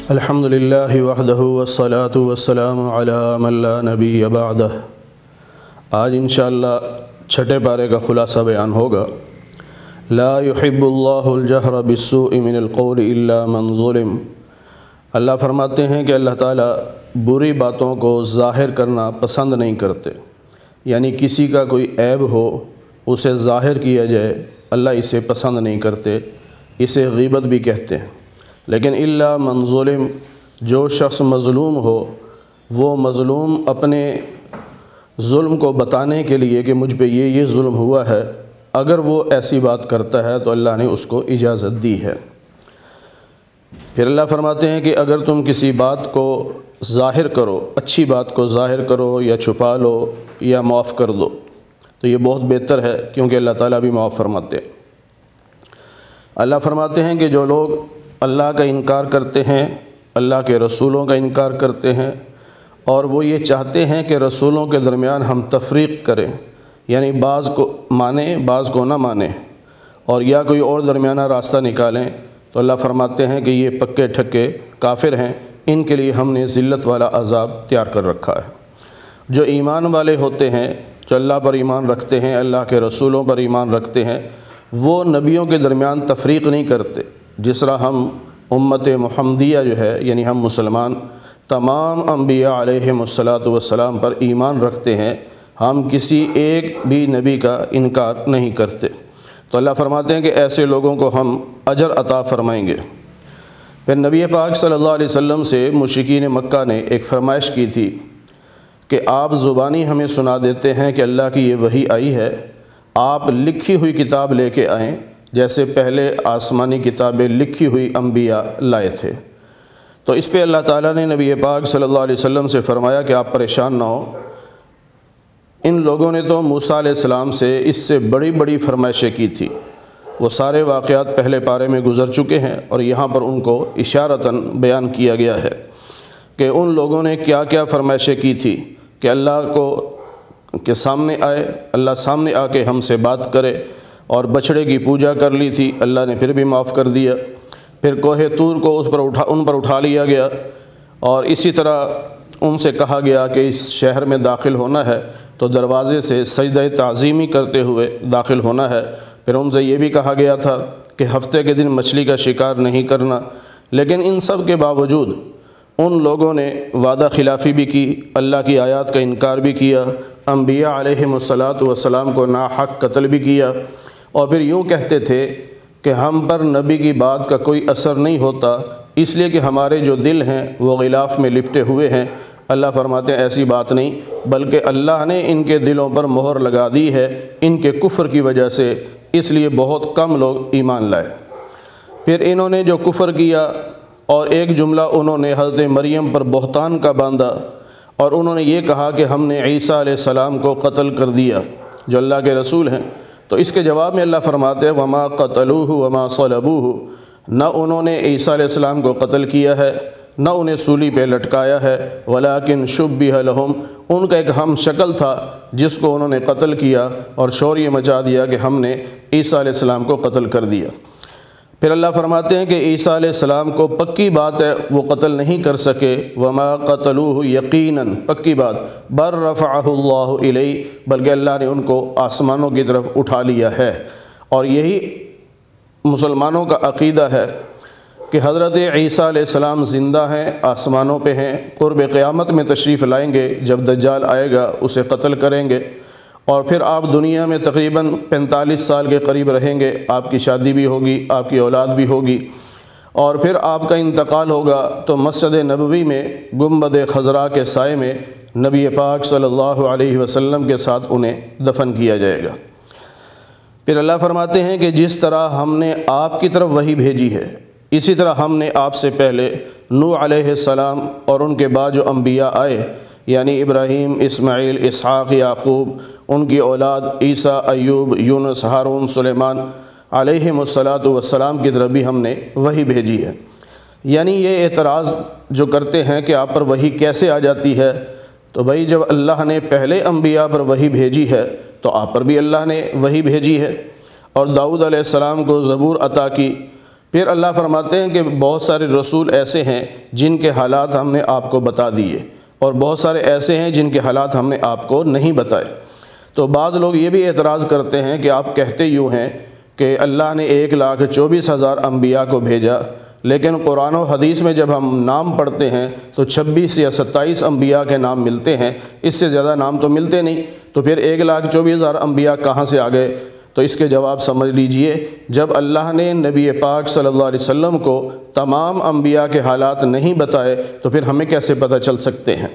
الحمدللہ وحدہ والصلاة والسلام علی من لا نبی بعدہ۔ آج انشاءاللہ چھٹے پارے کا خلاصہ بیان ہوگا۔ لا يحب اللہ الجہر بالسوء من القول الا من ظلم۔ اللہ فرماتے ہیں کہ اللہ تعالیٰ بری باتوں کو ظاہر کرنا پسند نہیں کرتے، یعنی کسی کا کوئی عیب ہو اسے ظاہر کیا جائے، اللہ اسے پسند نہیں کرتے، اسے غیبت بھی کہتے ہیں۔ لیکن الا من ظلم، جو شخص مظلوم ہو وہ مظلوم اپنے ظلم کو بتانے کے لیے کہ مجھ پہ یہ ظلم ہوا ہے، اگر وہ ایسی بات کرتا ہے تو اللہ نے اس کو اجازت دی ہے۔ پھر اللہ فرماتے ہیں کہ اگر تم کسی بات کو ظاہر کرو، اچھی بات کو ظاہر کرو یا چھپا لو یا معاف کر دو تو یہ بہت بہتر ہے، کیونکہ اللہ تعالیٰ بھی معاف فرماتے ہیں۔ اللہ فرماتے ہیں کہ جو لوگ اللہ کا انکار کرتے ہیں، اللہ کے رسولوں کا انکار کرتے ہیں، اور وہ یہ چاہتے ہیں کہ رسولوں کے درمیان ہم تفریق کریں، یعنی بعض کو مانیں بعض کو نہ مانیں اور یا کوئی اور درمیانہ راستہ نکالیں، تو اللہ فرماتے ہیں کہ یہ پکے ٹھکے کافر ہیں، ان کے لیے ہم نے ذلت والا عذاب تیار کر رکھا ہے۔ جو ایمان والے ہوتے ہیں، جو اللہ پر ایمان رکھتے ہیں، اللہ کے رسولوں پر ایمان رکھتے ہیں، وہ نبیوں کے درمیان تفریق نہیں کرتے۔ جس طرح ہم امت محمدیہ جو ہے، یعنی ہم مسلمان تمام انبیاء علیہم السلام پر ایمان رکھتے ہیں، ہم کسی ایک بھی نبی کا انکار نہیں کرتے، تو اللہ فرماتے ہیں کہ ایسے لوگوں کو ہم اجر عطا فرمائیں گے۔ پھر نبی پاک صلی اللہ علیہ وسلم سے مشرکین مکہ نے ایک فرمائش کی تھی کہ آپ زبانی ہمیں سنا دیتے ہیں کہ اللہ کی یہ وحی آئی ہے، آپ لکھی ہوئی کتاب لے کے آئیں، جیسے پہلے آسمانی کتابیں لکھی ہوئی انبیاء لائے تھے۔ تو اس پہ اللہ تعالیٰ نے نبی پاک صلی اللہ علیہ وسلم سے فرمایا کہ آپ پریشان نہ ہو، ان لوگوں نے تو موسیٰ علیہ السلام سے اس سے بڑی بڑی فرمائشیں کی تھی، وہ سارے واقعات پہلے پارے میں گزر چکے ہیں، اور یہاں پر ان کو اشارتاً بیان کیا گیا ہے کہ ان لوگوں نے کیا کیا فرمائشیں کی تھی کہ اللہ کو کے سامنے آئے، اللہ سامنے آ کے ہم سے بات کرے، اور بچھڑے کی پوجا کر لی تھی، اللہ نے پھر بھی معاف کر دیا۔ پھر کوہ طور کو ان پر اٹھا لیا گیا، اور اسی طرح ان سے کہا گیا کہ اس شہر میں داخل ہونا ہے تو دروازے سے سجدہ تعظیمی کرتے ہوئے داخل ہونا ہے۔ پھر ان سے یہ بھی کہا گیا تھا کہ ہفتے کے دن مچھلی کا شکار نہیں کرنا۔ لیکن ان سب کے باوجود ان لوگوں نے وعدہ خلافی بھی کی، اللہ کی آیات کا انکار بھی کیا، انبیاء علیہم السلام کو ناحق قتل بھی کیا، اور پھر یوں کہتے تھے کہ ہم پر نبی کی بات کا کوئی اثر نہیں ہوتا، اس لیے کہ ہمارے جو دل ہیں وہ غلاف میں لپٹے ہوئے ہیں۔ اللہ فرماتے ہیں ایسی بات نہیں، بلکہ اللہ نے ان کے دلوں پر مہر لگا دی ہے ان کے کفر کی وجہ سے، اس لیے بہت کم لوگ ایمان لائے۔ پھر انہوں نے جو کفر کیا، اور ایک جملہ انہوں نے حضرت مریم پر بہتان کا باندھا، اور انہوں نے یہ کہا کہ ہم نے عیسیٰ علیہ السلام کو قتل کر دیا جو اللہ کے رسول ہیں۔ تو اس کے جواب میں اللہ فرماتے ہیں وما قتلوہ وما صلبوہ، نہ انہوں نے عیسیٰ علیہ السلام کو قتل کیا ہے، نہ انہیں سولی پہ لٹکایا ہے، ولیکن شبہ لہم، ان کا ایک ہم شکل تھا جس کو انہوں نے قتل کیا اور شور یہ مچا دیا کہ ہم نے عیسیٰ علیہ السلام کو قتل کر دیا۔ پھر اللہ فرماتے ہیں کہ عیسیٰ علیہ السلام کو پکی بات ہے وہ قتل نہیں کر سکے، وما قتلوہ یقیناً، پکی بات، بل رفعہ اللہ الیہ، بلکہ اللہ نے ان کو آسمانوں کی طرف اٹھا لیا ہے۔ اور یہی مسلمانوں کا عقیدہ ہے کہ حضرت عیسیٰ علیہ السلام زندہ ہیں، آسمانوں پہ ہیں، قرب قیامت میں تشریف لائیں گے، جب دجال آئے گا اسے قتل کریں گے، اور پھر آپ دنیا میں تقریباً 45 سال کے قریب رہیں گے، آپ کی شادی بھی ہوگی، آپ کی اولاد بھی ہوگی، اور پھر آپ کا انتقال ہوگا تو مسجد نبوی میں گنبد خضراء کے سائے میں نبی پاک صلی اللہ علیہ وسلم کے ساتھ انہیں دفن کیا جائے گا۔ پھر اللہ فرماتے ہیں کہ جس طرح ہم نے آپ کی طرف وحی بھیجی ہے، اسی طرح ہم نے آپ سے پہلے نوح علیہ السلام اور ان کے بعد جو انبیاء آئے، یعنی ابراہیم، اسماعیل، اسحاق، یعقوب، ان کی اولاد عیسیٰ، ایوب، یونس، ہارون، سلیمان علیہم الصلاۃ والسلام کی طرف بھی ہم نے وحی بھیجی ہے۔ یعنی یہ اعتراض جو کرتے ہیں کہ آپ پر وحی کیسے آ جاتی ہے، تو بھائی جب اللہ نے پہلے انبیاء پر وحی بھیجی ہے تو آپ پر بھی اللہ نے وحی بھیجی ہے، اور داؤد علیہ السلام کو زبور عطا کی۔ پھر اللہ فرماتے ہیں کہ بہت سارے رسول ایسے ہیں جن کے حالات ہم نے آپ کو بتا دیے، اور بہت سارے ایسے ہیں جن کے حالات ہم نے آپ کو نہیں بتائے۔ تو بعض لوگ یہ بھی اعتراض کرتے ہیں کہ آپ کہتے یوں ہیں کہ اللہ نے 1,24,000 انبیاء کو بھیجا، لیکن قرآن و حدیث میں جب ہم نام پڑھتے ہیں تو 26 یا 27 انبیاء کے نام ملتے ہیں، اس سے زیادہ نام تو ملتے نہیں، تو پھر 1,24,000 انبیاء کہاں سے آ گئے؟ تو اس کے جواب سمجھ لیجئے، جب اللہ نے نبی پاک صلی اللہ علیہ وسلم کو تمام انبیاء کے حالات نہیں بتائے تو پھر ہمیں کیسے پتہ چل سکتے ہیں؟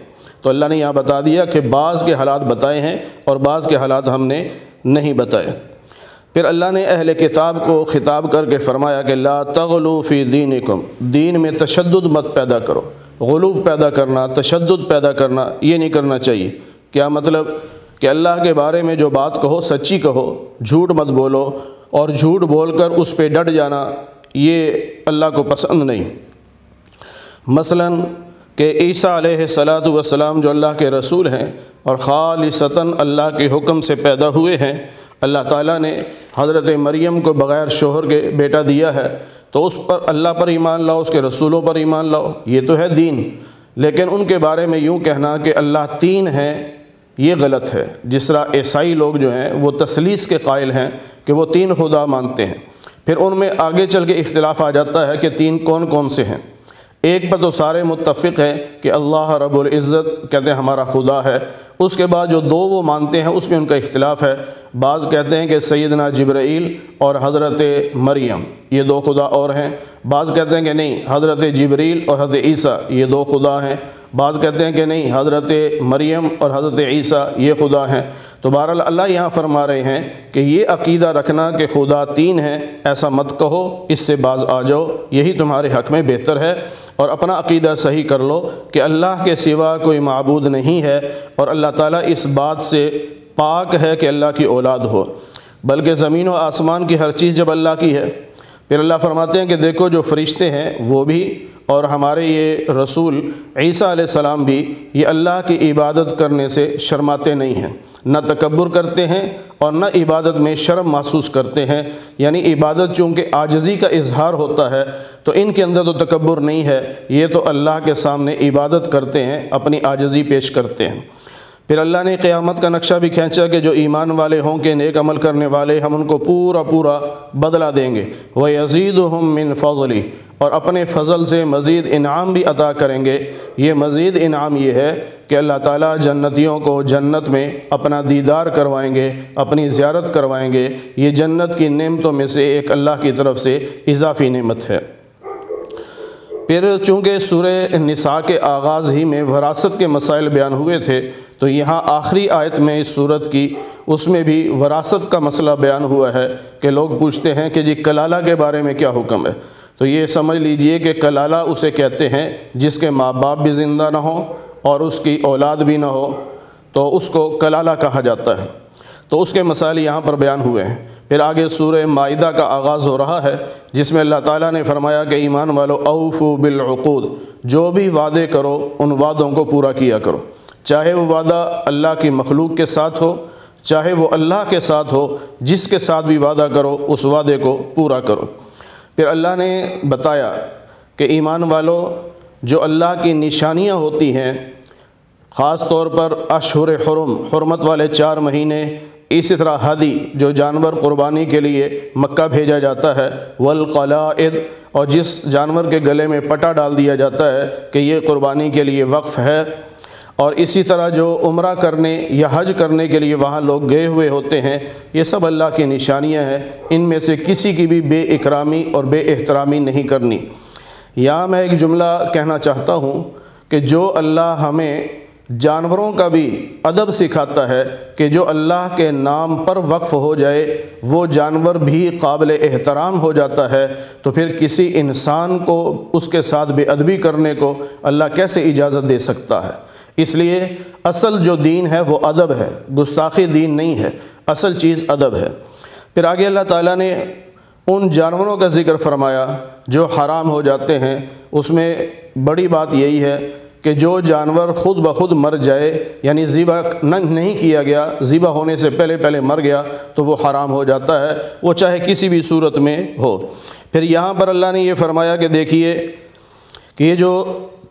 تو اللہ نے یہاں بتا دیا کہ بعض کے حالات بتائے ہیں اور بعض کے حالات ہم نے نہیں بتائے۔ پھر اللہ نے اہل کتاب کو خطاب کر کے فرمایا کہ لا تغلو فی دینکم، دین میں تشدد مت پیدا کرو۔ غلو پیدا کرنا، تشدد پیدا کرنا، یہ نہیں کرنا چاہیے۔ کیا مطلب؟ کہ اللہ کے بارے میں جو بات کہو سچی کہو، جھوٹ مت بولو، اور جھوٹ بول کر اس پہ ڈٹ جانا یہ اللہ کو پسند نہیں۔ مثلاً کہ عیسیٰ علیہ السلام جو اللہ کے رسول ہیں اور خالصتاً اللہ کے حکم سے پیدا ہوئے ہیں، اللہ تعالیٰ نے حضرت مریم کو بغیر شوہر کے بیٹا دیا ہے، تو اس پر اللہ پر ایمان لاؤ، اس کے رسولوں پر ایمان لاؤ، یہ تو ہے دین۔ لیکن ان کے بارے میں یوں کہنا کہ اللہ تین ہے، یہ غلط ہے۔ جس طرح عیسائی لوگ جو ہیں وہ تثلیث کے قائل ہیں کہ وہ تین خدا مانتے ہیں، پھر ان میں آگے چل کے اختلاف آ جاتا ہے کہ تین کون کون سے ہیں۔ ایک پر تو سارے متفق ہیں کہ اللہ رب العزت کہتے ہیں ہمارا خدا ہے، اس کے بعد جو دو وہ مانتے ہیں اس میں ان کا اختلاف ہے۔ بعض کہتے ہیں کہ سیدنا جبرائیل اور حضرت مریم یہ دو خدا اور ہیں، بعض کہتے ہیں کہ نہیں حضرت جبرائیل اور حضرت عیسیٰ یہ دو خدا ہیں، بعض کہتے ہیں کہ نہیں حضرت مریم اور حضرت عیسیٰ یہ خدا ہیں۔ تو بہرحال اللہ یہاں فرما رہے ہیں کہ یہ عقیدہ رکھنا کہ خدا تین ہیں ایسا مت کہو، اس سے باز آ جاؤ، یہی تمہارے حق میں بہتر ہے، اور اپنا عقیدہ صحیح کر لو کہ اللہ کے سوا کوئی معبود نہیں ہے، اور اللہ تعالیٰ اس بات سے پاک ہے کہ اللہ کی اولاد ہو، بلکہ زمین و آسمان کی ہر چیز جب اللہ کی ہے۔ پھر اللہ فرماتے ہیں کہ دیکھو جو فرشتے ہیں وہ بھی اور ہمارے یہ رسول عیسیٰ علیہ السلام بھی یہ اللہ کی عبادت کرنے سے شرماتے نہیں ہیں، نہ تکبر کرتے ہیں اور نہ عبادت میں شرم محسوس کرتے ہیں۔ یعنی عبادت چونکہ عاجزی کا اظہار ہوتا ہے تو ان کے اندر تو تکبر نہیں ہے، یہ تو اللہ کے سامنے عبادت کرتے ہیں، اپنی عاجزی پیش کرتے ہیں۔ پھر اللہ نے قیامت کا نقشہ بھی کھینچا کہ جو ایمان والے ہوں کہ نیک عمل کرنے والے، ہم ان کو پورا پورا بدلہ دیں گے، وَيَزِيدُهُم مِّن فَضْلِهِ، اور اپنے فضل سے مزید انعام بھی عطا کریں گے۔ یہ مزید انعام یہ ہے کہ اللہ تعالیٰ جنتیوں کو جنت میں اپنا دیدار کروائیں گے، اپنی زیارت کروائیں گے۔ یہ جنت کی نعمتوں میں سے ایک اللہ کی طرف سے اضافی نعمت ہے۔ پھر چونکہ سورہ نساء کے آغاز ہی میں وراثت کے مسائل بیان ہوئے تھے، تو یہاں آخری آیت میں اس سورت کی اس میں بھی وراثت کا مسئلہ بیان ہوا ہے کہ لوگ پوچھتے ہیں کہ جی کلالہ کے بارے میں کیا حکم ہے؟ تو یہ سمجھ لیجئے کہ کلالہ اسے کہتے ہیں جس کے ماں باپ بھی زندہ نہ ہوں اور اس کی اولاد بھی نہ ہو، تو اس کو کلالہ کہا جاتا ہے۔ تو اس کے مسائل یہاں پر بیان ہوئے ہیں۔ پھر آگے سورہ مائدہ کا آغاز ہو رہا ہے جس میں اللہ تعالیٰ نے فرمایا کہ ایمان والو اوفوا بالعقود، جو بھی وعدے کرو ان وعدوں کو پورا کیا کرو، چاہے وہ وعدہ اللہ کی مخلوق کے ساتھ ہو، چاہے وہ اللہ کے ساتھ ہو، جس کے ساتھ بھی وعدہ کرو اس وعدے کو پورا کرو۔ پھر اللہ نے بتایا کہ ایمان والو جو اللہ کی نشانیاں ہوتی ہیں، خاص طور پر اشہر حرم، حرمت والے 4 مہینے، اسی طرح ہدی جو جانور قربانی کے لیے مکہ بھیجا جاتا ہے، والقلائد، اور جس جانور کے گلے میں پٹا ڈال دیا جاتا ہے کہ یہ قربانی کے لیے وقف ہے، اور اسی طرح جو عمرہ کرنے یا حج کرنے کے لیے وہاں لوگ گئے ہوئے ہوتے ہیں، یہ سب اللہ کی نشانیاں ہیں، ان میں سے کسی کی بھی بے اکرامی اور بے احترامی نہیں کرنی۔ یہاں میں ایک جملہ کہنا چاہتا ہوں کہ جو اللہ ہمیں جانوروں کا بھی ادب سکھاتا ہے کہ جو اللہ کے نام پر وقف ہو جائے وہ جانور بھی قابل احترام ہو جاتا ہے، تو پھر کسی انسان کو اس کے ساتھ بے ادبی کرنے کو اللہ کیسے اجازت دے سکتا ہے؟ اس لیے اصل جو دین ہے وہ ادب ہے، گستاخی دین نہیں ہے، اصل چیز ادب ہے۔ پھر آگے اللہ تعالیٰ نے ان جانوروں کا ذکر فرمایا جو حرام ہو جاتے ہیں۔ اس میں بڑی بات یہی ہے کہ جو جانور خود بخود مر جائے، یعنی ذبح نہیں کیا گیا، ذبح ہونے سے پہلے مر گیا، تو وہ حرام ہو جاتا ہے، وہ چاہے کسی بھی صورت میں ہو۔ پھر یہاں پر اللہ نے یہ فرمایا کہ دیکھیے کہ یہ جو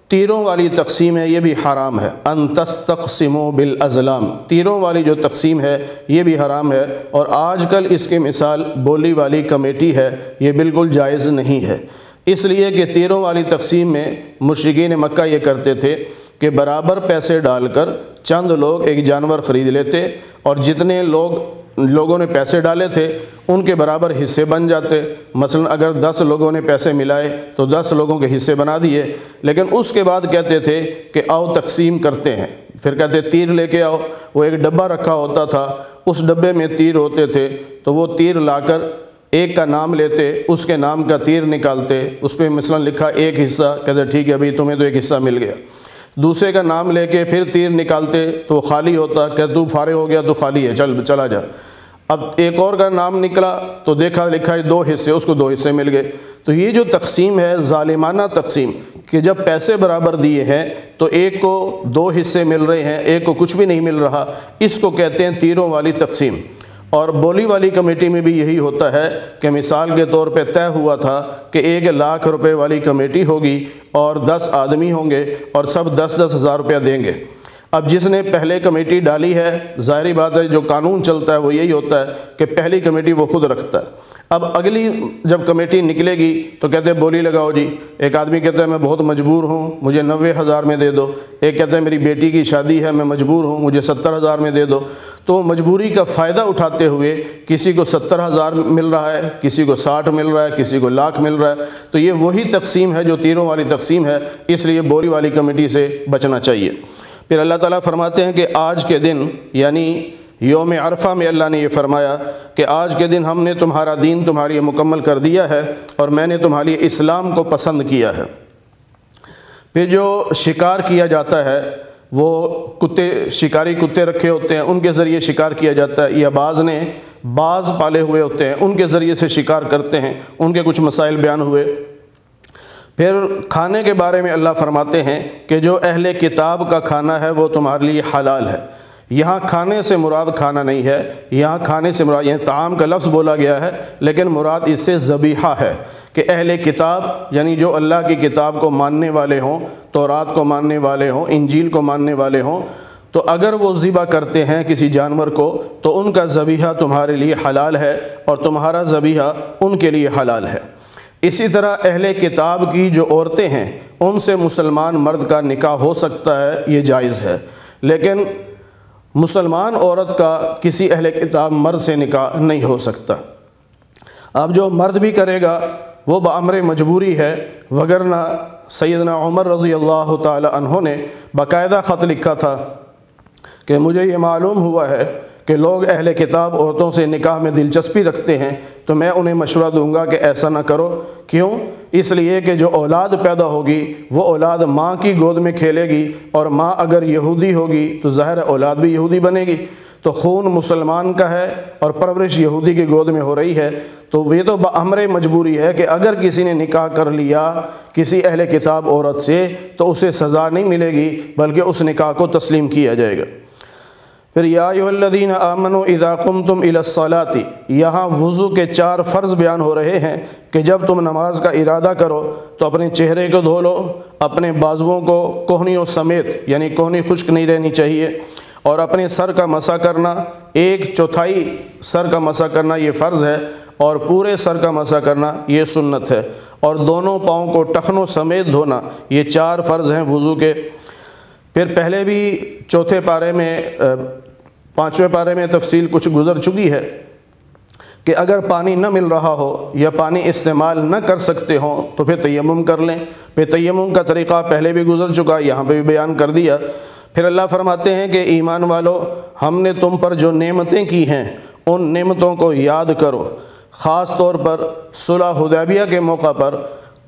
تیروں والی تقسیم ہے یہ بھی حرام ہے، ان تستقسموا بالازلام، تیروں والی جو تقسیم ہے یہ بھی حرام ہے، اور آج کل اس کی مثال بولی والی کمیٹی ہے، یہ بالکل جائز نہیں ہے، اس لیے کہ تیروں والی تقسیم میں مشرکین مکہ یہ کرتے تھے کہ برابر پیسے ڈال کر چند لوگ ایک جانور خرید لیتے، اور جتنے لوگوں نے پیسے ڈالے تھے ان کے برابر حصے بن جاتے۔ مثلا اگر 10 لوگوں نے پیسے ملائے تو 10 لوگوں کے حصے بنا دیے، لیکن اس کے بعد کہتے تھے کہ آؤ تقسیم کرتے ہیں، پھر کہتے تیر لے کے آؤ، وہ ایک ڈبہ رکھا ہوتا تھا، اس ڈبے میں تیر ہوتے تھے، تو وہ تیر لا کر ایک کا نام لیتے، اس کے نام کا تیر نکالتے، اس پہ مثلا لکھا ایک حصہ، کہتے ٹھیک ہے بھئی تمہیں تو ایک حصہ مل گیا، دوسرے کا نام لے کے پھر تیر نکالتے تو وہ خالی ہوتا، کہ تو فارغ ہو گیا تو خالی ہے، چلا جا۔ اب ایک اور کا نام نکلا تو دیکھا لکھا ہے 2 حصے، اس کو 2 حصے مل گئے۔ تو یہ جو تقسیم ہے ظالمانہ تقسیم، کہ جب پیسے برابر دیے ہیں تو ایک کو 2 حصے مل رہے ہیں، ایک کو کچھ بھی نہیں مل رہا، اس کو کہتے ہیں تیروں والی تقسیم۔ اور بولی والی کمیٹی میں بھی یہی ہوتا ہے کہ مثال کے طور پہ طے ہوا تھا کہ 1 لاکھ روپے والی کمیٹی ہوگی اور 10 آدمی ہوں گے اور سب 10-10 ہزار روپیہ دیں گے۔ اب جس نے پہلے کمیٹی ڈالی ہے، ظاہری بات ہے جو قانون چلتا ہے وہ یہی ہوتا ہے کہ پہلی کمیٹی وہ خود رکھتا ہے۔ اب اگلی جب کمیٹی نکلے گی تو کہتے ہیں بولی لگاؤ جی، ایک آدمی کہتا ہے میں بہت مجبور ہوں مجھے 90,000 میں دے دو، ایک کہتا ہے میری بیٹی کی شادی ہے میں مجبور ہوں مجھے 70,000 میں دے دو۔ تو مجبوری کا فائدہ اٹھاتے ہوئے کسی کو 70,000 مل رہا ہے، کسی کو 60 مل رہا ہے، کسی کو لاکھ مل رہا ہے، تو یہ وہی تقسیم ہے جو تیروں والی تقسیم ہے، اس لیے بولی والی کمیٹی سے بچنا چاہیے۔ پھر اللہ تعالیٰ فرماتے ہیں کہ آج کے دن یعنی یوم عرفہ میں اللہ نے یہ فرمایا کہ آج کے دن ہم نے تمہارا دین تمہارے لیے مکمل کر دیا ہے اور میں نے تمہارے لیے اسلام کو پسند کیا ہے۔ پھر جو شکار کیا جاتا ہے وہ شکاری کتے رکھے ہوتے ہیں، ان کے ذریعے شکار کیا جاتا ہے، یا باز پالے ہوئے ہوتے ہیں ان کے ذریعے سے شکار کرتے ہیں، ان کے کچھ مسائل بیان ہوئے۔ پھر کھانے کے بارے میں اللہ فرماتے ہیں کہ جو اہل کتاب کا کھانا ہے وہ تمہارے لیے حلال ہے۔ یہاں کھانے سے مراد کھانا نہیں ہے، یہاں کھانے سے مراد یعنی طعام کا لفظ بولا گیا ہے، لیکن مراد اس سے ذبیحہ ہے کہ اہل کتاب یعنی جو اللہ کی کتاب کو ماننے والے ہوں، تورات کو ماننے والے ہوں، انجیل کو ماننے والے ہوں، تو اگر وہ ذبح کرتے ہیں کسی جانور کو تو ان کا ذبیحہ تمہارے لیے حلال ہے اور تمہارا ذبیحہ ان کے لیے حلال ہے۔ اسی طرح اہل کتاب کی جو عورتیں ہیں ان سے مسلمان مرد کا نکاح ہو سکتا ہے، یہ جائز ہے، لیکن مسلمان عورت کا کسی اہل کتاب مرد سے نکاح نہیں ہو سکتا۔ اب جو مرد بھی کرے گا وہ بامر مجبوری ہے، وگرنہ سیدنا عمر رضی اللہ تعالی عنہ نے باقاعدہ خط لکھا تھا کہ مجھے یہ معلوم ہوا ہے کہ لوگ اہل کتاب عورتوں سے نکاح میں دلچسپی رکھتے ہیں، تو میں انہیں مشورہ دوں گا کہ ایسا نہ کرو۔ کیوں؟ اس لیے کہ جو اولاد پیدا ہوگی وہ اولاد ماں کی گود میں کھیلے گی، اور ماں اگر یہودی ہوگی تو ظاہر اولاد بھی یہودی بنے گی، تو خون مسلمان کا ہے اور پرورش یہودی کی گود میں ہو رہی ہے، تو یہ تو بامر مجبوری ہے کہ اگر کسی نے نکاح کر لیا کسی اہل کتاب عورت سے تو اسے سزا نہیں ملے گی بلکہ اس نکاح کو تسلیم کیا جائے گا۔ پھر یا ایھا الذین آمنوا اذا قمتم الی الصلاۃ، یہاں وضو کے 4 فرض بیان ہو رہے ہیں کہ جب تم نماز کا ارادہ کرو تو اپنے چہرے کو دھو لو، اپنے بازوؤں کو کوہنیوں سمیت یعنی کوہنی خشک نہیں رہنی چاہیے، اور اپنے سر کا مسح کرنا 1/4 سر کا مسح کرنا یہ فرض ہے، اور پورے سر کا مسح کرنا یہ سنت ہے، اور دونوں پاؤں کو ٹخنوں سمیت دھونا، یہ 4 فرض ہیں وضو کے۔ پھر پہلے بھی 4 پارے میں 5ویں پارے میں تفصیل کچھ گزر چکی ہے کہ اگر پانی نہ مل رہا ہو یا پانی استعمال نہ کر سکتے ہوں تو پھر تیمم کر لیں۔ پھر تیمم کا طریقہ پہلے بھی گزر چکا، یہاں پہ بھی بیان کر دیا۔ پھر اللہ فرماتے ہیں کہ ایمان والو، ہم نے تم پر جو نعمتیں کی ہیں ان نعمتوں کو یاد کرو، خاص طور پر صلح حدیبیہ کے موقع پر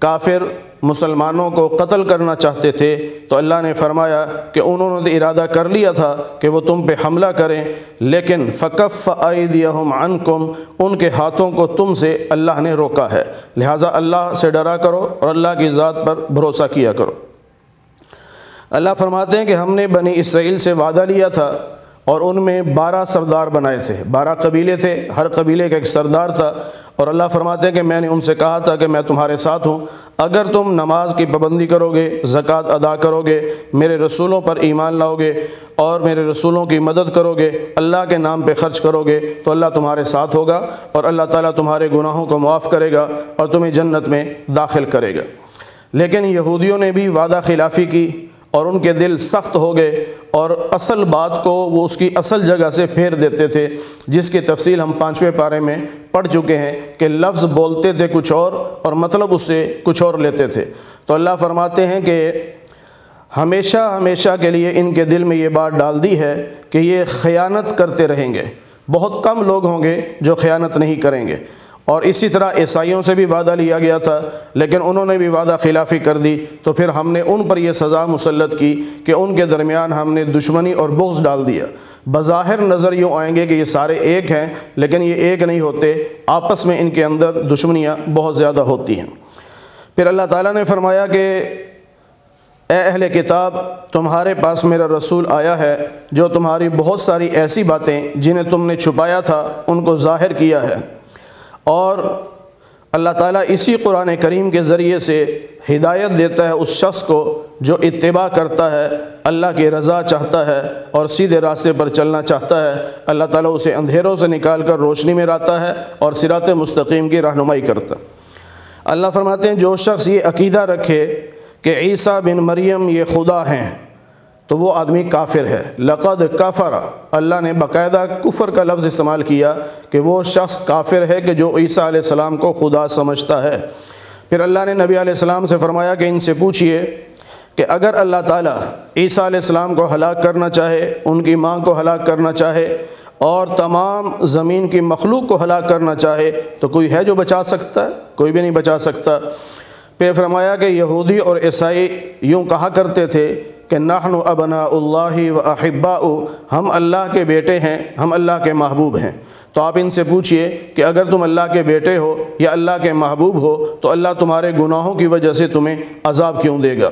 کافر مسلمانوں کو قتل کرنا چاہتے تھے تو اللہ نے فرمایا کہ انہوں نے ارادہ کر لیا تھا کہ وہ تم پہ حملہ کریں، لیکن فکف ایدیہم عنکم، ان کے ہاتھوں کو تم سے اللہ نے روکا ہے، لہٰذا اللہ سے ڈرا کرو اور اللہ کی ذات پر بھروسہ کیا کرو۔ اللہ فرماتے ہیں کہ ہم نے بنی اسرائیل سے وعدہ لیا تھا اور ان میں 12 سردار بنائے تھے، 12 قبیلے تھے، ہر قبیلے کا ایک سردار تھا، اور اللہ فرماتے ہیں کہ میں نے ان سے کہا تھا کہ میں تمہارے ساتھ ہوں، اگر تم نماز کی پابندی کرو گے، زکوٰۃ ادا کرو گے، میرے رسولوں پر ایمان لاؤ گے اور میرے رسولوں کی مدد کرو گے، اللہ کے نام پہ خرچ کرو گے تو اللہ تمہارے ساتھ ہوگا اور اللہ تعالیٰ تمہارے گناہوں کو معاف کرے گا اور تمہیں جنت میں داخل کرے گا۔ لیکن یہودیوں نے بھی وعدہ خلافی کی اور ان کے دل سخت ہو گئے اور اصل بات کو وہ اس کی اصل جگہ سے پھیر دیتے تھے، جس کی تفصیل ہم 5ویں پارے میں پڑھ چکے ہیں کہ لفظ بولتے تھے کچھ اور مطلب اس سے کچھ اور لیتے تھے۔ تو اللہ فرماتے ہیں کہ ہمیشہ ہمیشہ کے لیے ان کے دل میں یہ بات ڈال دی ہے کہ یہ خیانت کرتے رہیں گے، بہت کم لوگ ہوں گے جو خیانت نہیں کریں گے۔ اور اسی طرح عیسائیوں سے بھی وعدہ لیا گیا تھا، لیکن انہوں نے بھی وعدہ خلافی کر دی، تو پھر ہم نے ان پر یہ سزا مسلط کی کہ ان کے درمیان ہم نے دشمنی اور بغض ڈال دیا۔ بظاہر نظر یوں آئیں گے کہ یہ سارے ایک ہیں، لیکن یہ ایک نہیں ہوتے، آپس میں ان کے اندر دشمنیاں بہت زیادہ ہوتی ہیں۔ پھر اللہ تعالیٰ نے فرمایا کہ اے اہل کتاب، تمہارے پاس میرا رسول آیا ہے جو تمہاری بہت ساری ایسی باتیں جنہیں تم نے چھپایا تھا ان کو ظاہر کیا ہے، اور اللہ تعالیٰ اسی قرآن کریم کے ذریعے سے ہدایت دیتا ہے اس شخص کو جو اتباع کرتا ہے، اللہ کی رضا چاہتا ہے اور سیدھے راستے پر چلنا چاہتا ہے، اللہ تعالیٰ اسے اندھیروں سے نکال کر روشنی میں لاتا ہے اور صراط مستقیم کی رہنمائی کرتا ہے۔ اللہ فرماتے ہیں جو شخص یہ عقیدہ رکھے کہ عیسیٰ بن مریم یہ خدا ہیں تو وہ آدمی کافر ہے۔ لقد کفر، اللہ نے باقاعدہ کفر کا لفظ استعمال کیا کہ وہ شخص کافر ہے کہ جو عیسیٰ علیہ السلام کو خدا سمجھتا ہے۔ پھر اللہ نے نبی علیہ السلام سے فرمایا کہ ان سے پوچھئے کہ اگر اللہ تعالیٰ عیسیٰ علیہ السلام کو ہلاک کرنا چاہے، ان کی ماں کو ہلاک کرنا چاہے اور تمام زمین کی مخلوق کو ہلاک کرنا چاہے تو کوئی ہے جو بچا سکتا ہے؟ کوئی بھی نہیں بچا سکتا۔ پھر فرمایا کہ یہودی اور عیسائی یوں کہا کرتے تھے کہ نحن ابناء اللہ و احباؤ، ہم اللہ کے بیٹے ہیں، ہم اللہ کے محبوب ہیں۔ تو آپ ان سے پوچھئے کہ اگر تم اللہ کے بیٹے ہو یا اللہ کے محبوب ہو تو اللہ تمہارے گناہوں کی وجہ سے تمہیں عذاب کیوں دے گا؟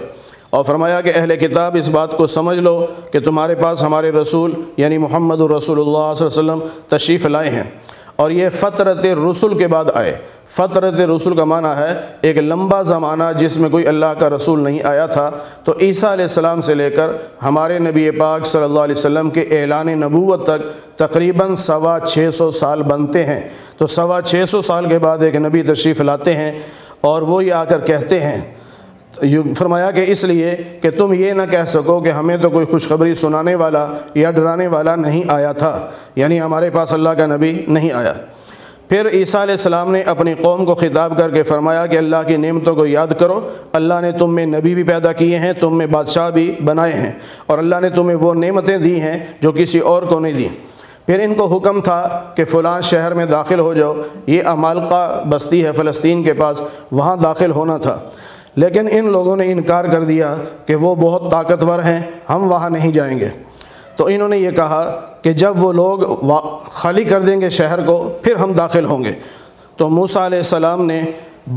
اور فرمایا کہ اہل کتاب اس بات کو سمجھ لو کہ تمہارے پاس ہمارے رسول یعنی محمد رسول اللہ صلی اللہ علیہ وسلم تشریف لائے ہیں، اور یہ فترت رسول کے بعد آئے۔ فترت رسول کا معنی ہے ایک لمبا زمانہ جس میں کوئی اللہ کا رسول نہیں آیا تھا۔ تو عیسیٰ علیہ السلام سے لے کر ہمارے نبی پاک صلی اللہ علیہ وسلم کے اعلان نبوت تک تقریباً 625 سال بنتے ہیں۔ تو 625 سال کے بعد ایک نبی تشریف لاتے ہیں اور وہ یہ آ کر کہتے ہیں، فرمایا کہ اس لیے کہ تم یہ نہ کہہ سکو کہ ہمیں تو کوئی خوشخبری سنانے والا یا ڈرانے والا نہیں آیا تھا، یعنی ہمارے پاس اللہ کا نبی نہیں آیا۔ پھر عیسیٰ علیہ السلام نے اپنی قوم کو خطاب کر کے فرمایا کہ اللہ کی نعمتوں کو یاد کرو، اللہ نے تم میں نبی بھی پیدا کیے ہیں، تم میں بادشاہ بھی بنائے ہیں، اور اللہ نے تمہیں وہ نعمتیں دی ہیں جو کسی اور کو نہیں دی۔ پھر ان کو حکم تھا کہ فلاں شہر میں داخل ہو جاؤ، یہ عمالقہ بستی ہے فلسطین کے پاس، وہاں داخل ہونا تھا، لیکن ان لوگوں نے انکار کر دیا کہ وہ بہت طاقتور ہیں، ہم وہاں نہیں جائیں گے۔ تو انہوں نے یہ کہا کہ جب وہ لوگ خالی کر دیں گے شہر کو پھر ہم داخل ہوں گے۔ تو موسیٰ علیہ السلام نے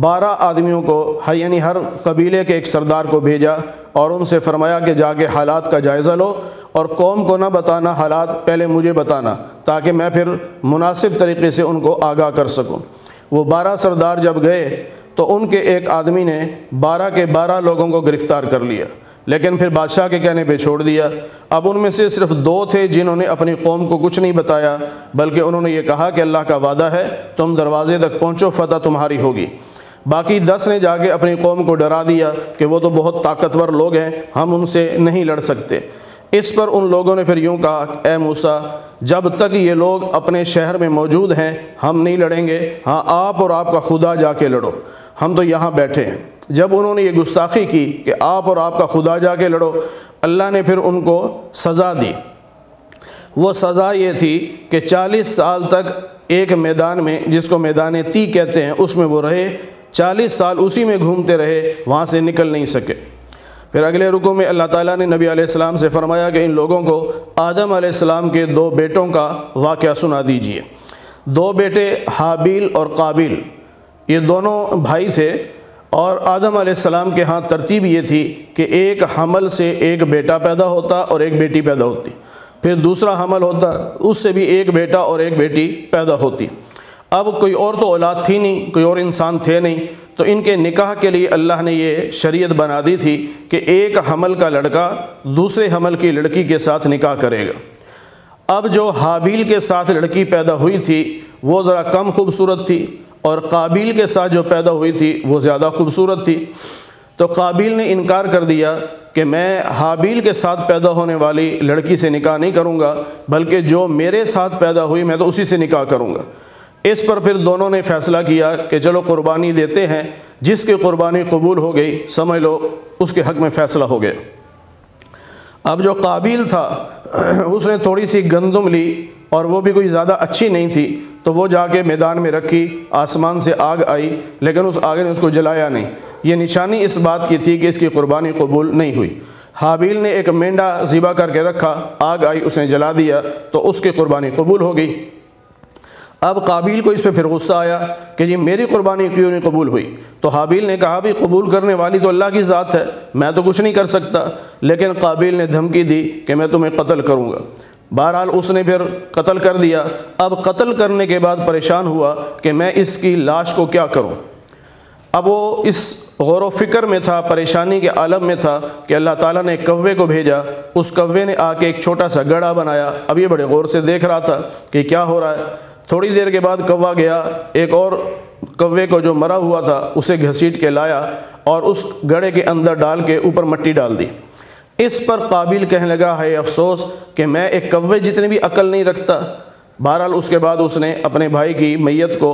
12 آدمیوں کو یعنی ہر قبیلے کے ایک سردار کو بھیجا اور ان سے فرمایا کہ جا کے حالات کا جائزہ لو اور قوم کو نہ بتانا حالات، پہلے مجھے بتانا تاکہ میں پھر مناسب طریقے سے ان کو آگاہ کر سکوں۔ وہ 12 سردار جب گئے تو ان کے ایک آدمی نے 12 کے 12 لوگوں کو گرفتار کر لیا، لیکن پھر بادشاہ کے کہنے پہ چھوڑ دیا۔ اب ان میں سے صرف 2 تھے جنہوں نے اپنی قوم کو کچھ نہیں بتایا، بلکہ انہوں نے یہ کہا کہ اللہ کا وعدہ ہے تم دروازے تک پہنچو فتح تمہاری ہوگی۔ باقی 10 نے جا کے اپنی قوم کو ڈرا دیا کہ وہ تو بہت طاقتور لوگ ہیں، ہم ان سے نہیں لڑ سکتے۔ اس پر ان لوگوں نے پھر یوں کہا، اے موسیٰ جب تک یہ لوگ اپنے شہر میں موجود ہیں ہم نہیں لڑیں گے، ہاں آپ اور آپ کا خدا جا کے لڑو، ہم تو یہاں بیٹھے ہیں۔ جب انہوں نے یہ گستاخی کی کہ آپ اور آپ کا خدا جا کے لڑو، اللہ نے پھر ان کو سزا دی۔ وہ سزا یہ تھی کہ 40 سال تک ایک میدان میں جس کو میدان تی کہتے ہیں اس میں وہ رہے، 40 سال اسی میں گھومتے رہے، وہاں سے نکل نہیں سکے۔ پھر اگلے رکوع میں اللہ تعالیٰ نے نبی علیہ السلام سے فرمایا کہ ان لوگوں کو آدم علیہ السلام کے 2 بیٹوں کا واقعہ سنا دیجئے۔ 2 بیٹے حابیل اور قابیل، یہ دونوں بھائی تھے، اور آدم علیہ السلام کے ہاں ترتیب یہ تھی کہ ایک حمل سے ایک بیٹا پیدا ہوتا اور ایک بیٹی پیدا ہوتی، پھر دوسرا حمل ہوتا، اس سے بھی ایک بیٹا اور ایک بیٹی پیدا ہوتی۔ اب کوئی اور تو اولاد تھی نہیں، کوئی اور انسان تھے نہیں، تو ان کے نکاح کے لیے اللہ نے یہ شریعت بنا دی تھی کہ ایک حمل کا لڑکا دوسرے حمل کی لڑکی کے ساتھ نکاح کرے گا۔ اب جو حابیل کے ساتھ لڑکی پیدا ہوئی تھی وہ ذرا کم خوبصورت تھی، اور قابیل کے ساتھ جو پیدا ہوئی تھی وہ زیادہ خوبصورت تھی۔ تو قابیل نے انکار کر دیا کہ میں حابیل کے ساتھ پیدا ہونے والی لڑکی سے نکاح نہیں کروں گا، بلکہ جو میرے ساتھ پیدا ہوئی میں تو اسی سے نکاح کروں گا۔ اس پر پھر دونوں نے فیصلہ کیا کہ چلو قربانی دیتے ہیں، جس کی قربانی قبول ہو گئی سمجھ لو اس کے حق میں فیصلہ ہو گیا۔ اب جو قابیل تھا اس نے تھوڑی سی گندم لی، اور وہ بھی کوئی زیادہ اچھی نہیں تھی، تو وہ جا کے میدان میں رکھی، آسمان سے آگ آئی، لیکن اس آگ نے اس کو جلایا نہیں۔ یہ نشانی اس بات کی تھی کہ اس کی قربانی قبول نہیں ہوئی۔ حابیل نے ایک مینڈا ذبح کر کے رکھا، آگ آئی، اس نے جلا دیا، تو اس کی قربانی قبول ہو گئی۔ اب قابیل کو اس پہ پھر غصہ آیا کہ جی میری قربانی کیوں نہیں قبول ہوئی؟ تو حابیل نے کہا بھی قبول کرنے والی تو اللہ کی ذات ہے، میں تو کچھ نہیں کر سکتا، لیکن قابیل نے دھمکی دی کہ میں تمہیں قتل کروں گا۔ بہرحال اس نے پھر قتل کر دیا۔ اب قتل کرنے کے بعد پریشان ہوا کہ میں اس کی لاش کو کیا کروں۔ اب وہ اس غور و فکر میں تھا، پریشانی کے عالم میں تھا کہ اللہ تعالیٰ نے ایک کوے کو بھیجا، اس کوے نے آ کے ایک چھوٹا سا گڑھا بنایا۔ اب یہ بڑے غور سے دیکھ رہا تھا کہ کیا ہو رہا ہے۔ تھوڑی دیر کے بعد کوا گیا، ایک اور کوے کو جو مرا ہوا تھا اسے گھسیٹ کے لایا اور اس گڑھے کے اندر ڈال کے اوپر مٹی ڈال دی۔ اس پر قابیل کہنے لگا ہے افسوس کہ میں ایک کوے جتنی بھی عقل نہیں رکھتا۔ بہرحال اس کے بعد اس نے اپنے بھائی کی میت کو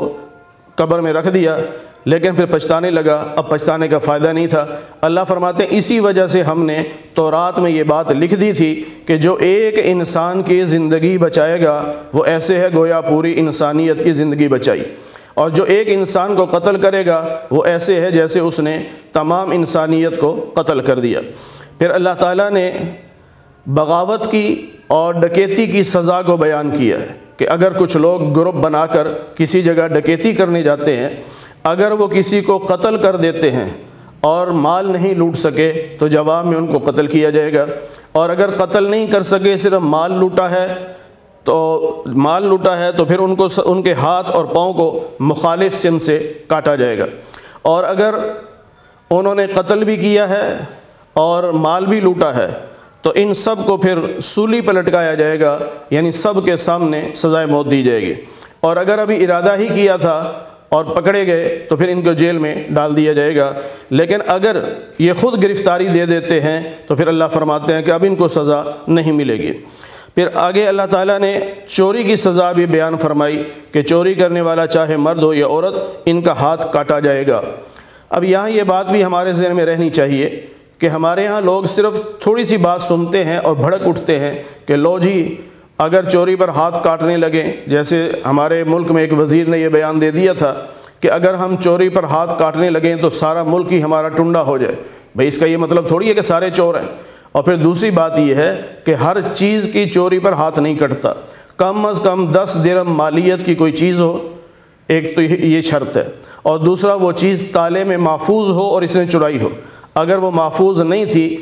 قبر میں رکھ دیا، لیکن پھر پچھتانے لگا۔ اب پچھتانے کا فائدہ نہیں تھا۔ اللہ فرماتے ہیں اسی وجہ سے ہم نے تورات میں یہ بات لکھ دی تھی کہ جو ایک انسان کی زندگی بچائے گا وہ ایسے ہے گویا پوری انسانیت کی زندگی بچائی، اور جو ایک انسان کو قتل کرے گا وہ ایسے ہے جیسے اس نے تمام انسانیت کو قتل کر دیا۔ پھر اللہ تعالیٰ نے بغاوت کی اور ڈکیتی کی سزا کو بیان کیا ہے کہ اگر کچھ لوگ گروپ بنا کر کسی جگہ ڈکیتی کرنے جاتے ہیں، اگر وہ کسی کو قتل کر دیتے ہیں اور مال نہیں لوٹ سکے تو جواب میں ان کو قتل کیا جائے گا، اور اگر قتل نہیں کر سکے صرف مال لوٹا ہے تو پھر ان کے ہاتھ اور پاؤں کو مخالف سمت سے کاٹا جائے گا، اور اگر انہوں نے قتل بھی کیا ہے اور مال بھی لوٹا ہے تو ان سب کو پھر سولی پر لٹکایا جائے گا، یعنی سب کے سامنے سزائے موت دی جائے گی۔ اور اگر ابھی ارادہ ہی کیا تھا اور پکڑے گئے تو پھر ان کو جیل میں ڈال دیا جائے گا، لیکن اگر یہ خود گرفتاری دے دیتے ہیں تو پھر اللہ فرماتے ہیں کہ اب ان کو سزا نہیں ملے گی۔ پھر آگے اللہ تعالیٰ نے چوری کی سزا بھی بیان فرمائی کہ چوری کرنے والا چاہے مرد ہو یا عورت، ان کا ہاتھ کاٹا جائے گا۔ اب یہاں یہ بات بھی ہمارے ذہن میں رہنی چاہیے کہ ہمارے ہاں لوگ صرف تھوڑی سی بات سنتے ہیں اور بھڑک اٹھتے ہیں کہ لو جی اگر چوری پر ہاتھ کاٹنے لگیں، جیسے ہمارے ملک میں ایک وزیر نے یہ بیان دے دیا تھا کہ اگر ہم چوری پر ہاتھ کاٹنے لگیں تو سارا ملک ہی ہمارا ٹنڈا ہو جائے۔ بھئی اس کا یہ مطلب تھوڑی ہے کہ سارے چور ہیں۔ اور پھر دوسری بات یہ ہے کہ ہر چیز کی چوری پر ہاتھ نہیں کٹتا، کم از کم 10 درہم مالیت کی کوئی چیز ہو، ایک تو یہ شرط ہے، اور دوسرا وہ چیز تالے میں محفوظ ہو اور اس نے چرائی ہو۔ اگر وہ محفوظ نہیں تھی،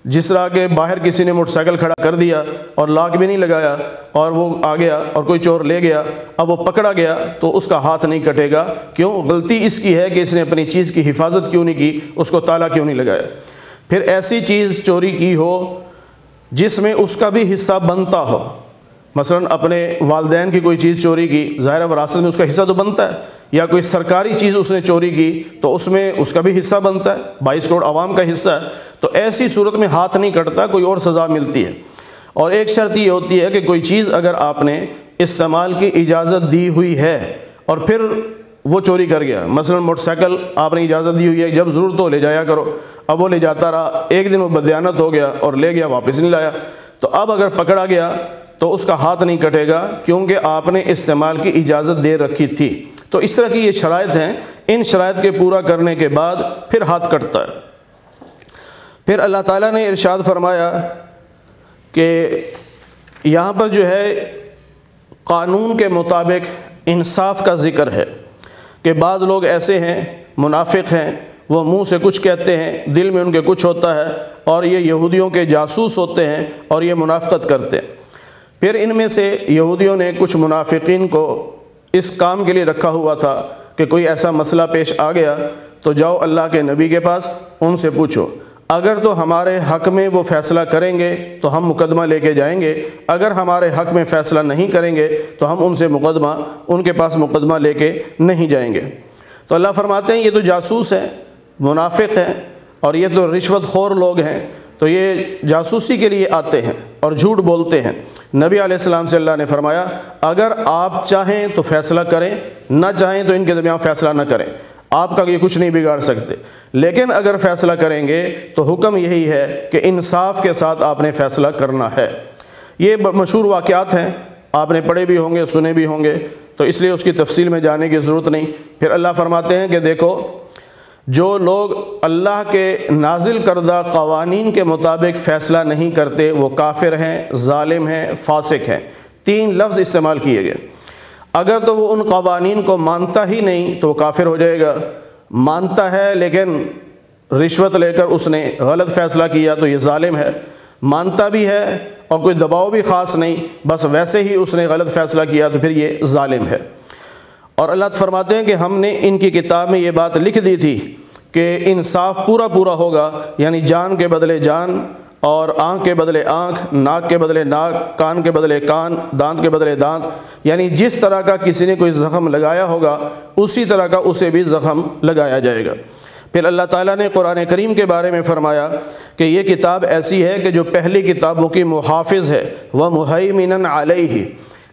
جس طرح کہ باہر کسی نے موٹر سائیکل کھڑا کر دیا اور لاک بھی نہیں لگایا اور وہ آ گیا اور کوئی چور لے گیا، اب وہ پکڑا گیا تو اس کا ہاتھ نہیں کٹے گا۔ کیوں؟ غلطی اس کی ہے کہ اس نے اپنی چیز کی حفاظت کیوں نہیں کی، اس کو تالا کیوں نہیں لگایا۔ پھر ایسی چیز چوری کی ہو جس میں اس کا بھی حصہ بنتا ہو، مثلا اپنے والدین کی کوئی چیز چوری کی، ظاہر وراثت میں اس کا حصہ تو بنتا ہے، یا کوئی سرکاری چیز اس نے چوری کی تو اس میں اس کا بھی حصہ بنتا ہے، 22 کروڑ عوام کا حصہ ہے، تو ایسی صورت میں ہاتھ نہیں کٹتا، کوئی اور سزا ملتی ہے۔ اور ایک شرط یہ ہوتی ہے کہ کوئی چیز اگر آپ نے استعمال کی اجازت دی ہوئی ہے اور پھر وہ چوری کر گیا، مثلا موٹر سائیکل آپ نے اجازت دی ہوئی ہے جب ضرورت ہو لے جایا کرو، اب وہ لے جاتا رہا، ایک دن وہ بدیانت ہو گیا اور لے گیا، واپس نہیں لایا، تو اب اگر پکڑا گیا تو اس کا ہاتھ نہیں کٹے گا کیونکہ آپ نے استعمال کی اجازت دے رکھی تھی۔ تو اس طرح کی یہ شرائط ہیں، ان شرائط کے پورا کرنے کے بعد پھر ہاتھ کٹتا ہے۔ پھر اللہ تعالیٰ نے ارشاد فرمایا کہ یہاں پر جو ہے قانون کے مطابق انصاف کا ذکر ہے کہ بعض لوگ ایسے ہیں، منافق ہیں، وہ منہ سے کچھ کہتے ہیں، دل میں ان کے کچھ ہوتا ہے، اور یہ یہودیوں کے جاسوس ہوتے ہیں اور یہ منافقت کرتے ہیں۔ پھر ان میں سے یہودیوں نے کچھ منافقین کو اس کام کے لیے رکھا ہوا تھا کہ کوئی ایسا مسئلہ پیش آ گیا تو جاؤ اللہ کے نبی کے پاس، ان سے پوچھو، اگر تو ہمارے حق میں وہ فیصلہ کریں گے تو ہم مقدمہ لے کے جائیں گے، اگر ہمارے حق میں فیصلہ نہیں کریں گے تو ہم ان کے پاس مقدمہ لے کے نہیں جائیں گے۔ تو اللہ فرماتے ہیں یہ تو جاسوس ہیں، منافق ہیں، اور یہ تو رشوت خور لوگ ہیں، تو یہ جاسوسی کے لیے آتے ہیں اور جھوٹ بولتے ہیں۔ نبی علیہ السلام سے اللہ نے فرمایا اگر آپ چاہیں تو فیصلہ کریں، نہ چاہیں تو ان کے درمیان فیصلہ نہ کریں، آپ کا یہ کچھ نہیں بگاڑ سکتے، لیکن اگر فیصلہ کریں گے تو حکم یہی ہے کہ انصاف کے ساتھ آپ نے فیصلہ کرنا ہے۔ یہ مشہور واقعات ہیں، آپ نے پڑھے بھی ہوں گے، سنے بھی ہوں گے، تو اس لیے اس کی تفصیل میں جانے کی ضرورت نہیں۔ پھر اللہ فرماتے ہیں کہ دیکھو جو لوگ اللہ کے نازل کردہ قوانین کے مطابق فیصلہ نہیں کرتے وہ کافر ہیں، ظالم ہیں، فاسق ہیں۔ 3 لفظ استعمال کیے گئے۔ اگر تو وہ ان قوانین کو مانتا ہی نہیں تو وہ کافر ہو جائے گا، مانتا ہے لیکن رشوت لے کر اس نے غلط فیصلہ کیا تو یہ ظالم ہے، مانتا بھی ہے اور کوئی دباؤ بھی خاص نہیں، بس ویسے ہی اس نے غلط فیصلہ کیا تو پھر یہ ظالم ہے۔ اور اللہ فرماتے ہیں کہ ہم نے ان کی کتاب میں یہ بات لکھ دی تھی کہ انصاف پورا ہوگا، یعنی جان کے بدلے جان، اور آنکھ کے بدلے آنکھ، ناک کے بدلے ناک، کان کے بدلے کان، دانت کے بدلے دانت، یعنی جس طرح کا کسی نے کوئی زخم لگایا ہوگا اسی طرح کا اسے بھی زخم لگایا جائے گا۔ پھر اللہ تعالیٰ نے قرآن کریم کے بارے میں فرمایا کہ یہ کتاب ایسی ہے کہ جو پہلی کتابوں کی محافظ ہے، وَمُهَيْمِنًا عَلَيْهِ،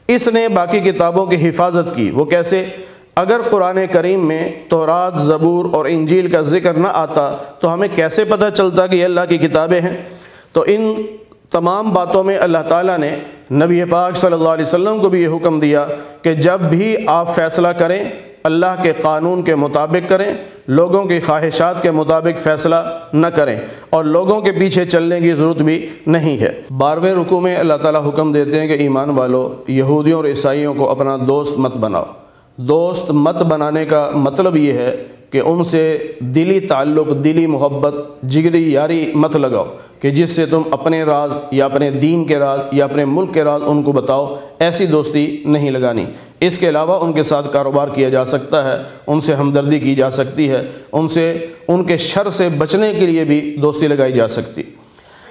اس نے باقی کتابوں کی حفاظت کی۔ وہ کیسے؟ اگر قرآن کریم میں تورات، زبور اور انجیل کا ذکر نہ آتا تو ہمیں کیسے پتہ چلتا کہ یہ اللہ کی کتابیں ہیں؟ تو ان تمام باتوں میں اللہ تعالیٰ نے نبی پاک صلی اللہ علیہ وسلم کو بھی یہ حکم دیا کہ جب بھی آپ فیصلہ کریں اللہ کے قانون کے مطابق کریں، لوگوں کی خواہشات کے مطابق فیصلہ نہ کریں، اور لوگوں کے پیچھے چلنے کی ضرورت بھی نہیں ہے۔ 12ویں رکوع میں اللہ تعالیٰ حکم دیتے ہیں کہ ایمان والو یہودیوں اور عیسائیوں کو اپنا دوست مت بناؤ۔ دوست مت بنانے کا مطلب یہ ہے کہ ان سے دلی تعلق، دلی محبت، جگری یاری مت لگاؤ کہ جس سے تم اپنے راز یا اپنے دین کے راز یا اپنے ملک کے راز ان کو بتاؤ، ایسی دوستی نہیں لگانی۔ اس کے علاوہ ان کے ساتھ کاروبار کیا جا سکتا ہے، ان سے ہمدردی کی جا سکتی ہے، ان کے شر سے بچنے کے لیے بھی دوستی لگائی جا سکتی۔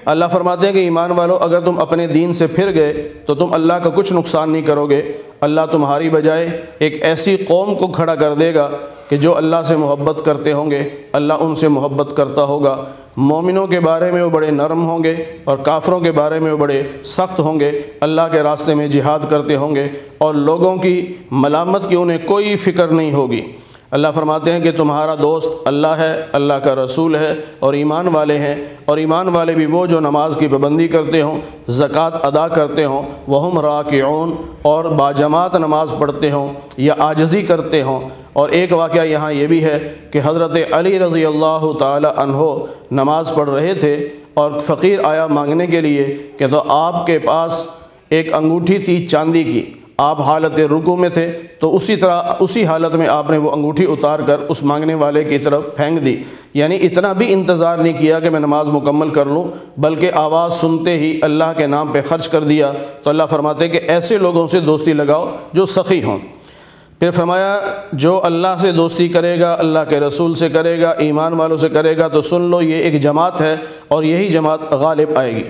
اللہ فرماتے ہیں کہ ایمان والو اگر تم اپنے دین سے پھر گئے تو تم اللہ کا کچھ نقصان نہیں کرو گے، اللہ تمہاری بجائے ایک ایسی قوم کو کھڑا کر دے گا کہ جو اللہ سے محبت کرتے ہوں گے، اللہ ان سے محبت کرتا ہوگا۔ مومنوں کے بارے میں وہ بڑے نرم ہوں گے اور کافروں کے بارے میں وہ بڑے سخت ہوں گے، اللہ کے راستے میں جہاد کرتے ہوں گے اور لوگوں کی ملامت کی انہیں کوئی فکر نہیں ہوگی۔ اللہ فرماتے ہیں کہ تمہارا دوست اللہ ہے، اللہ کا رسول ہے اور ایمان والے ہیں، اور ایمان والے بھی وہ جو نماز کی پابندی کرتے ہوں، زکوٰۃ ادا کرتے ہوں، وہم راکعون، اور باجماعت نماز پڑھتے ہوں یا عاجزی کرتے ہوں۔ اور ایک واقعہ یہاں یہ بھی ہے کہ حضرت علی رضی اللہ تعالی عنہ نماز پڑھ رہے تھے اور فقیر آیا مانگنے کے لیے کہ تو آپ کے پاس ایک انگوٹھی تھی چاندی کی، آپ حالت رکوع میں تھے تو اسی حالت میں آپ نے وہ انگوٹھی اتار کر اس مانگنے والے کی طرف پھینک دی، یعنی اتنا بھی انتظار نہیں کیا کہ میں نماز مکمل کر لوں، بلکہ آواز سنتے ہی اللہ کے نام پہ خرچ کر دیا۔ تو اللہ فرماتے ہیں کہ ایسے لوگوں سے دوستی لگاؤ جو سخی ہوں۔ پھر فرمایا جو اللہ سے دوستی کرے گا، اللہ کے رسول سے کرے گا، ایمان والوں سے کرے گا، تو سن لو یہ ایک جماعت ہے اور یہی جماعت غالب آئے گی۔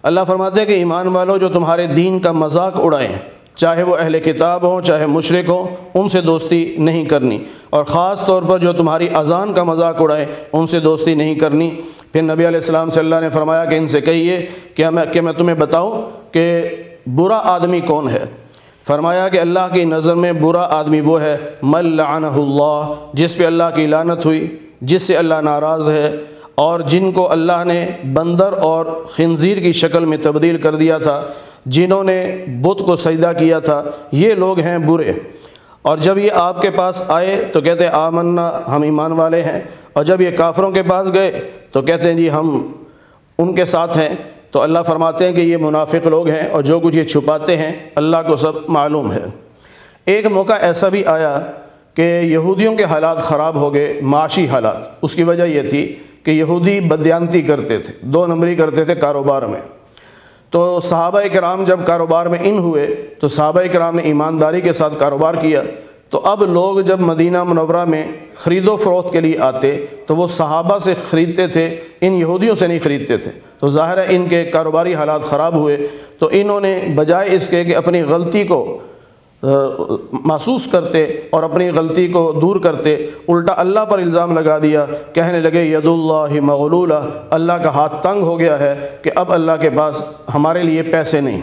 اللہ فرماتے ہیں کہ ایمان والوں جو تمہارے دین کا مذاق اڑائیں، چاہے وہ اہل کتاب ہوں چاہے مشرک ہوں، ان سے دوستی نہیں کرنی، اور خاص طور پر جو تمہاری اذان کا مذاق اڑائیں ان سے دوستی نہیں کرنی۔ پھر نبی علیہ السلام سے اللہ نے فرمایا کہ ان سے کہیے کہ میں تمہیں بتاؤں کہ برا آدمی کون ہے؟ فرمایا کہ اللہ کی نظر میں برا آدمی وہ ہے من لعنہ اللہ، جس پہ اللہ کی لعنت ہوئی، جس سے اللہ ناراض ہے، اور جن کو اللہ نے بندر اور خنزیر کی شکل میں تبدیل کر دیا تھا، جنہوں نے بت کو سجدہ کیا تھا، یہ لوگ ہیں برے۔ اور جب یہ آپ کے پاس آئے تو کہتے ہیں آمنا، ہم ایمان والے ہیں، اور جب یہ کافروں کے پاس گئے تو کہتے ہیں جی ہم ان کے ساتھ ہیں۔ تو اللہ فرماتے ہیں کہ یہ منافق لوگ ہیں اور جو کچھ یہ چھپاتے ہیں اللہ کو سب معلوم ہے۔ ایک موقع ایسا بھی آیا کہ یہودیوں کے حالات خراب ہو گئے، معاشی حالات۔ اس کی وجہ یہ تھی کہ یہودی بددیانتی کرتے تھے، 2 نمبری کرتے تھے کاروبار میں۔ تو صحابہ کرام جب کاروبار میں ان ہوئے تو صحابہ کرام نے ایمانداری کے ساتھ کاروبار کیا۔ تو اب لوگ جب مدینہ منورہ میں خرید و فروخت کے لیے آتے تو وہ صحابہ سے خریدتے تھے، ان یہودیوں سے نہیں خریدتے تھے۔ تو ظاہر ہے ان کے کاروباری حالات خراب ہوئے، تو انہوں نے بجائے اس کے کہ اپنی غلطی کو محسوس کرتے اور اپنی غلطی کو دور کرتے، الٹا اللہ پر الزام لگا دیا، کہنے لگے ید اللہ مغلولہ، اللہ کا ہاتھ تنگ ہو گیا ہے کہ اب اللہ کے پاس ہمارے لیے پیسے نہیں۔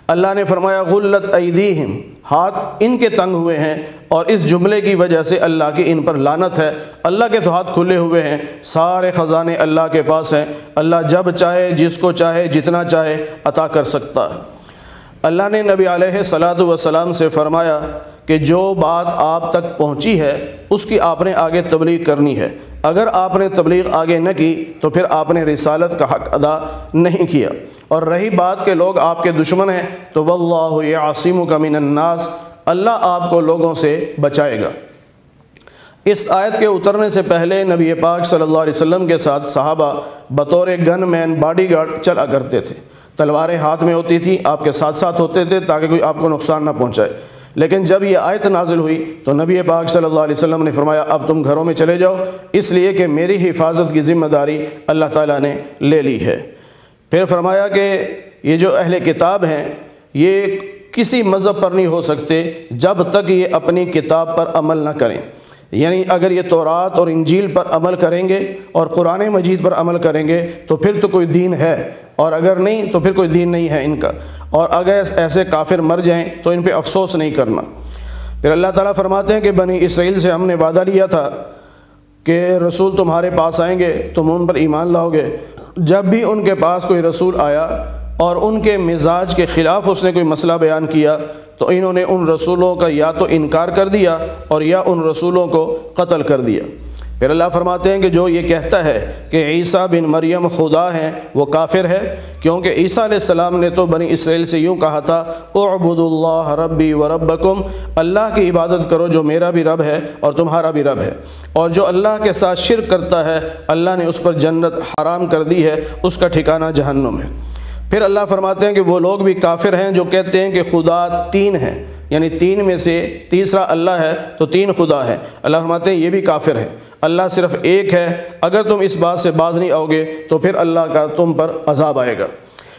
اللہ نے فرمایا غلت ایدیہم، ہاتھ ان کے تنگ ہوئے ہیں، اور اس جملے کی وجہ سے اللہ کی ان پر لعنت ہے۔ اللہ کے تو ہاتھ کھلے ہوئے ہیں، سارے خزانے اللہ کے پاس ہیں، اللہ جب چاہے جس کو چاہے جتنا چاہے عطا کر سکتا ہے۔ اللہ نے نبی علیہ الصلاۃ والسلام سے فرمایا کہ جو بات آپ تک پہنچی ہے اس کی آپ نے آگے تبلیغ کرنی ہے، اگر آپ نے تبلیغ آگے نہ کی تو پھر آپ نے رسالت کا حق ادا نہیں کیا۔ اور رہی بات کہ لوگ آپ کے دشمن ہیں تو واللہ یعصمک من الناس، اللہ آپ کو لوگوں سے بچائے گا۔ اس آیت کے اترنے سے پہلے نبی پاک صلی اللہ علیہ وسلم کے ساتھ صحابہ بطور گن مین باڈی گارڈ چلا کرتے تھے، تلواریں ہاتھ میں ہوتی تھیں، آپ کے ساتھ ساتھ ہوتے تھے تاکہ کوئی آپ کو نقصان نہ پہنچائے۔ لیکن جب یہ آیت نازل ہوئی تو نبی پاک صلی اللہ علیہ وسلم نے فرمایا اب تم گھروں میں چلے جاؤ، اس لیے کہ میری حفاظت کی ذمہ داری اللہ تعالیٰ نے لے لی ہے۔ پھر فرمایا کہ یہ جو اہل کتاب ہیں یہ کسی مذہب پر نہیں ہو سکتے جب تک یہ اپنی کتاب پر عمل نہ کریں، یعنی اگر یہ تورات اور انجیل پر عمل کریں گے اور قرآن مجید پر عمل کریں گے تو پھر تو کوئی دین ہے، اور اگر نہیں تو پھر کوئی دین نہیں ہے ان کا، اور اگر ایسے کافر مر جائیں تو ان پہ افسوس نہیں کرنا۔ پھر اللہ تعالیٰ فرماتے ہیں کہ بنی اسرائیل سے ہم نے وعدہ لیا تھا کہ رسول تمہارے پاس آئیں گے تم ان پر ایمان لاؤ گے۔ جب بھی ان کے پاس کوئی رسول آیا اور ان کے مزاج کے خلاف اس نے کوئی مسئلہ بیان کیا تو انہوں نے ان رسولوں کا یا تو انکار کر دیا اور یا ان رسولوں کو قتل کر دیا۔ پھر اللہ فرماتے ہیں کہ جو یہ کہتا ہے کہ عیسیٰ بن مریم خدا ہیں وہ کافر ہے، کیونکہ عیسیٰ علیہ السلام نے تو بنی اسرائیل سے یوں کہا تھا اعبدوا اللہ ربی وربکم، اللہ کی عبادت کرو جو میرا بھی رب ہے اور تمہارا بھی رب ہے، اور جو اللہ کے ساتھ شرک کرتا ہے اللہ نے اس پر جنت حرام کر دی ہے، اس کا ٹھکانہ جہنم ہے۔ پھر اللہ فرماتے ہیں کہ وہ لوگ بھی کافر ہیں جو کہتے ہیں کہ خدا 3 ہیں، یعنی 3 میں سے تیسرا اللہ ہے تو 3 خدا ہے۔ اللہ فرماتے ہیں یہ بھی کافر ہے، اللہ صرف ایک ہے، اگر تم اس بات سے باز نہیں آؤ گے تو پھر اللہ کا تم پر عذاب آئے گا۔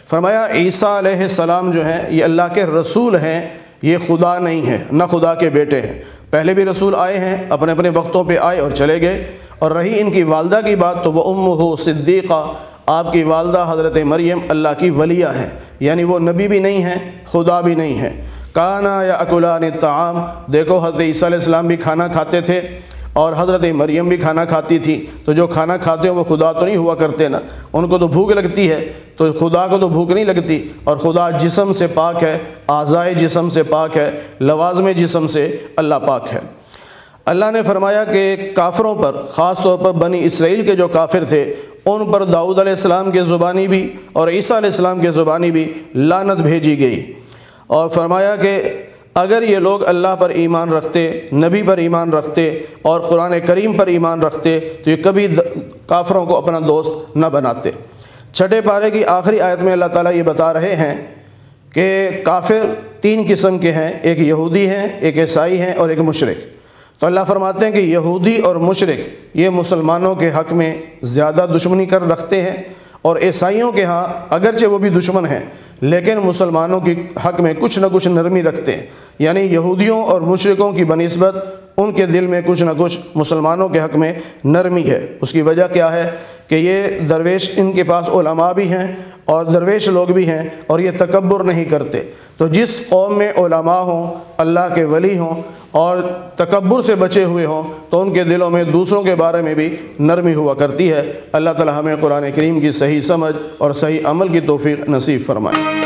فرمایا عیسیٰ علیہ السلام جو ہیں یہ اللہ کے رسول ہیں، یہ خدا نہیں ہے، نہ خدا کے بیٹے ہیں۔ پہلے بھی رسول آئے ہیں، اپنے اپنے وقتوں پہ آئے اور چلے گئے۔ اور رہی ان کی والدہ کی بات تو وہ امہ صدیقہ، آپ کی والدہ حضرت مریم اللہ کی ولیہ ہیں، یعنی وہ نبی بھی نہیں ہیں خدا بھی نہیں ہیں۔ کانا یاکلان الطعام، دیکھو حضرت عیسیٰ علیہ السلام بھی کھانا کھاتے تھے اور حضرت مریم بھی کھانا کھاتی تھی، تو جو کھانا کھاتے ہیں وہ خدا تو نہیں ہوا کرتے نا، ان کو تو بھوک لگتی ہے، تو خدا کو تو بھوک نہیں لگتی، اور خدا جسم سے پاک ہے، اعضائے جسم سے پاک ہے، لوازم جسم سے اللہ پاک ہے۔ اللہ نے فرمایا کہ کافروں پر، خاص طور پر بنی اسرائیل کے جو کافر تھے ان پر داؤد علیہ السلام کے زبانی بھی اور عیسیٰ علیہ السلام کے زبانی بھی لعنت بھیجی گئی، اور فرمایا کہ اگر یہ لوگ اللہ پر ایمان رکھتے، نبی پر ایمان رکھتے اور قرآن کریم پر ایمان رکھتے تو یہ کبھی کافروں کو اپنا دوست نہ بناتے۔ 6 پارے کی آخری آیت میں اللہ تعالیٰ یہ بتا رہے ہیں کہ کافر 3 قسم کے ہیں، ایک یہودی ہیں، ایک عیسائی ہیں اور ایک مشرک۔ تو اللہ فرماتے ہیں کہ یہودی اور مشرک یہ مسلمانوں کے حق میں زیادہ دشمنی کر رکھتے ہیں، اور عیسائیوں کے ہاں اگرچہ وہ بھی دشمن ہیں لیکن مسلمانوں کی حق میں کچھ نہ کچھ نرمی رکھتے ہیں، یعنی یہودیوں اور مشرکوں کی بنسبت ان کے دل میں کچھ نہ کچھ مسلمانوں کے حق میں نرمی ہے۔ اس کی وجہ کیا ہے کہ یہ درویش، ان کے پاس علماء بھی ہیں اور درویش لوگ بھی ہیں اور یہ تکبر نہیں کرتے۔ تو جس قوم میں علماء ہوں، اللہ کے ولی ہوں اور تکبر سے بچے ہوئے ہوں تو ان کے دلوں میں دوسروں کے بارے میں بھی نرمی ہوا کرتی ہے۔ اللہ تعالی ہمیں قرآن کریم کی صحیح سمجھ اور صحیح عمل کی توفیق نصیب فرمائے۔